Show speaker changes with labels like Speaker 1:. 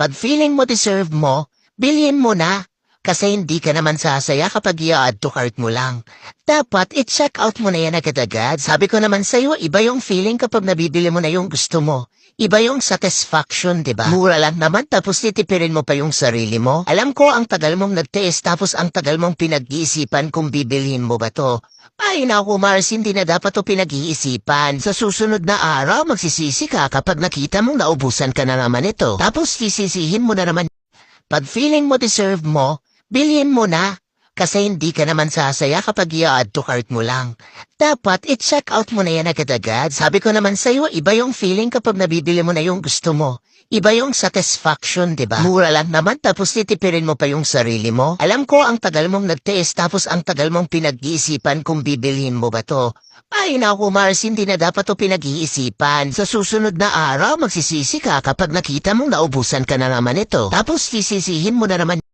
Speaker 1: Pag feeling mo deserve mo, bilhin mo na. Kasi hindi ka naman sasaya kapag i-add to cart mo lang. Dapat i-check out mo na yan agad-agad. Sabi ko naman sa'yo, iba yung feeling kapag nabibili mo na yung gusto mo. Iba yung satisfaction, di ba? Mura lang naman tapos titipirin mo pa yung sarili mo. Alam ko ang tagal mong nagtiis tapos ang tagal mong pinag-iisipan kung bibilhin mo ba to. Ay naku Mars, hindi na dapat to pinag-iisipan. Sa susunod na araw, magsisisi ka kapag nakita mong naubusan ka na naman ito. Tapos sisisihin mo na naman. Pag feeling mo deserve mo, bilhin mo na. Kasi hindi ka naman sasaya kapag i-add to cart mo lang. Dapat i-check out mo na yan agad-agad. Sabi ko naman sa'yo, iba yung feeling kapag nabibili mo na yung gusto mo. Iba yung satisfaction, di ba? Mura lang naman tapos titipirin mo pa yung sarili mo. Alam ko ang tagal mong nagtiis tapos ang tagal mong pinag-iisipan kung bibilhin mo ba to. Ay naku Mars, hindi na dapat to pinag-iisipan. Sa susunod na araw, magsisisi ka kapag nakita mong naubusan ka na naman ito. Tapos sisisihin mo na naman.